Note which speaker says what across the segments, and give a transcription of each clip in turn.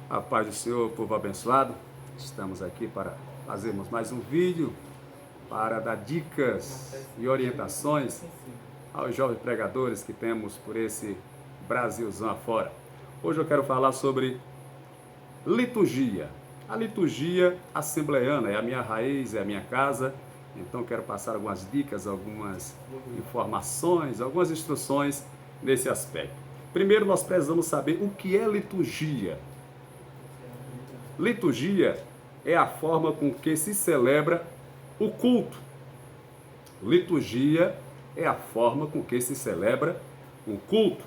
Speaker 1: A paz do Senhor, povo abençoado. Estamos aqui para fazermos mais um vídeo para dar dicas e orientações aos jovens pregadores que temos por esse Brasilzão afora. Hoje eu quero falar sobre liturgia. A liturgia assembleiana é a minha raiz, é a minha casa. Então quero passar algumas dicas, algumas informações, algumas instruções nesse aspecto. Primeiro nós precisamos saber o que é liturgia. Liturgia é a forma com que se celebra o culto. Liturgia é a forma com que se celebra o culto.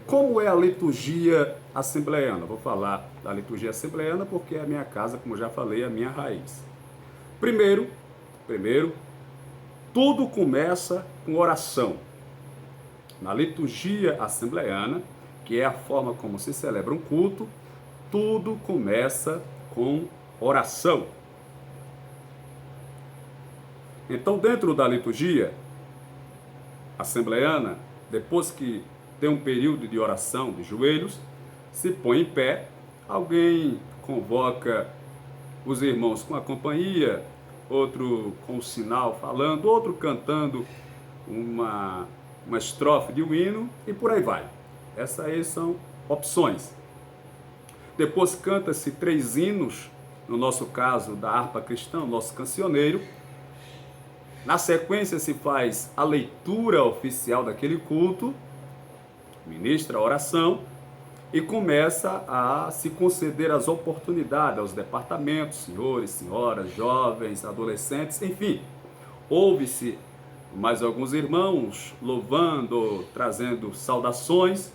Speaker 1: Como é a liturgia assembleiana? Vou falar da liturgia assembleiana porque é a minha casa, como já falei, é a minha raiz. Primeiro, tudo começa com oração. Na liturgia assembleiana, que é a forma como se celebra um culto, tudo começa com oração. Então, dentro da liturgia assembleiana, depois que tem um período de oração de joelhos, se põe em pé, alguém convoca os irmãos com a companhia, outro com o sinal falando, outro cantando uma estrofe de um hino e por aí vai. Essas aí são opções. Depois canta-se 3 hinos, no nosso caso da harpa cristã, nosso cancioneiro. Na sequência se faz a leitura oficial daquele culto, ministra a oração e começa a se conceder as oportunidades aos departamentos, senhores, senhoras, jovens, adolescentes, enfim. Ouve-se mais alguns irmãos louvando, trazendo saudações.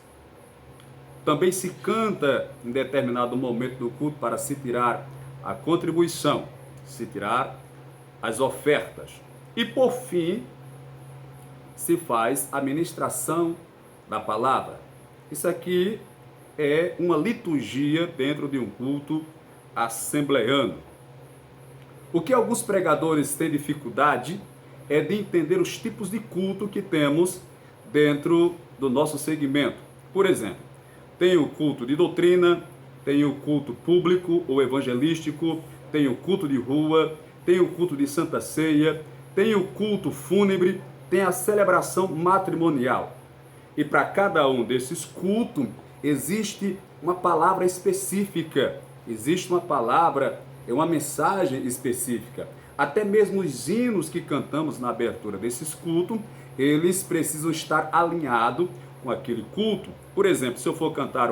Speaker 1: Também se canta em determinado momento do culto para se tirar a contribuição, se tirar as ofertas. E por fim, se faz a ministração da palavra. Isso aqui é uma liturgia dentro de um culto assembleiano. O que alguns pregadores têm dificuldade é de entender os tipos de culto que temos dentro do nosso segmento. Por exemplo, tem o culto de doutrina, tem o culto público ou evangelístico, tem o culto de rua, tem o culto de Santa Ceia, tem o culto fúnebre, tem a celebração matrimonial. E para cada um desses cultos existe uma palavra específica, existe uma palavra, uma mensagem específica. Até mesmo os hinos que cantamos na abertura desses cultos, eles precisam estar alinhados com aquele culto. Por exemplo, se eu for cantar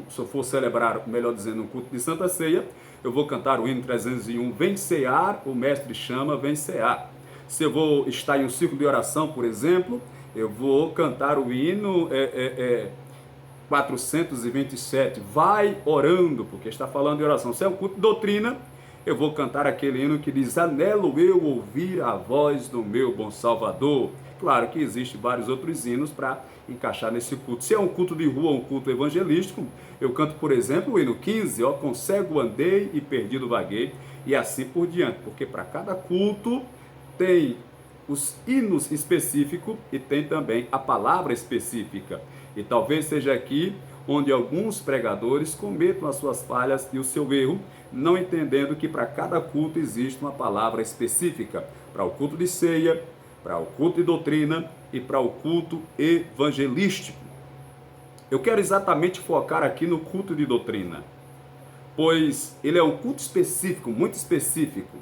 Speaker 1: se eu for celebrar, melhor dizendo, um culto de Santa Ceia, eu vou cantar o hino 301, vem cear, o mestre chama, vem cear. Se eu vou estar em um círculo de oração, por exemplo, eu vou cantar o hino 427, vai orando, porque está falando de oração. Se é um culto de doutrina, eu vou cantar aquele hino que diz, anelo eu ouvir a voz do meu bom Salvador. Claro que existem vários outros hinos para encaixar nesse culto. Se é um culto de rua, um culto evangelístico, eu canto, por exemplo, o hino 15, ó, com cego andei e perdido vaguei, e assim por diante, porque para cada culto tem os hinos específicos e tem também a palavra específica. E talvez seja aqui onde alguns pregadores cometam as suas falhas e o seu erro, não entendendo que para cada culto existe uma palavra específica. Para o culto de ceia, para o culto de doutrina e para o culto evangelístico. Eu quero exatamente focar aqui no culto de doutrina, pois ele é um culto específico, muito específico.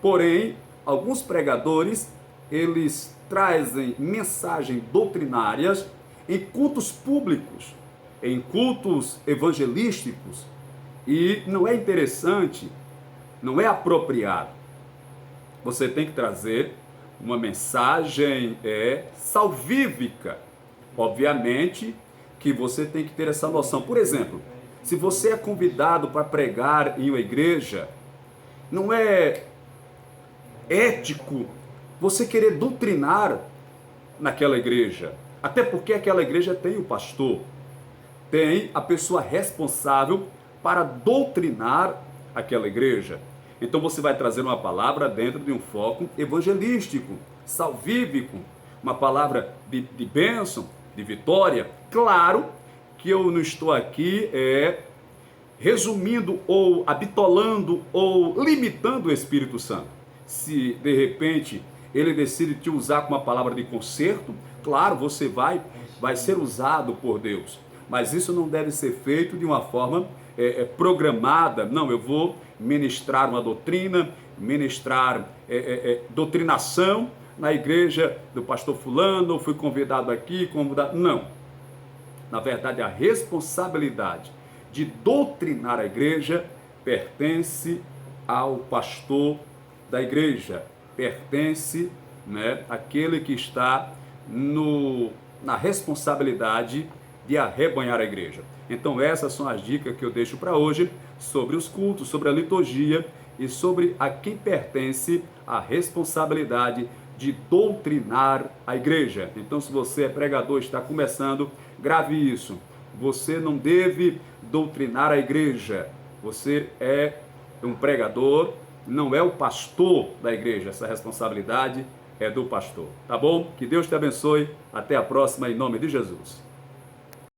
Speaker 1: Porém, alguns pregadores, eles trazem mensagens doutrinárias em cultos públicos, em cultos evangelísticos, e não é interessante, não é apropriado. Você tem que trazer uma mensagem salvífica. Obviamente que você tem que ter essa noção. Por exemplo, se você é convidado para pregar em uma igreja, não é ético você querer doutrinar naquela igreja. Até porque aquela igreja tem o pastor, tem a pessoa responsável para doutrinar aquela igreja. Então você vai trazer uma palavra dentro de um foco evangelístico, salvífico, uma palavra de bênção, de vitória. Claro que eu não estou aqui resumindo ou habitolando ou limitando o Espírito Santo. Se de repente ele decide te usar com uma palavra de conserto, claro, você vai ser usado por Deus. Mas isso não deve ser feito de uma forma programada. Não, eu vou ministrar uma doutrina, ministrar doutrinação na igreja do pastor fulano, fui convidado aqui, convidado. Não. Na verdade, a responsabilidade de doutrinar a igreja pertence ao pastor da igreja, pertence, né, àquele que está na responsabilidade de arrebanhar a igreja. Então essas são as dicas que eu deixo para hoje sobre os cultos, sobre a liturgia e sobre a quem pertence a responsabilidade de doutrinar a igreja. Então, se você é pregador e está começando, grave isso. Você não deve doutrinar a igreja. Você é um pregador, não é o pastor da igreja. Essa responsabilidade é do pastor. Tá bom? Que Deus te abençoe. Até a próxima, em nome de Jesus.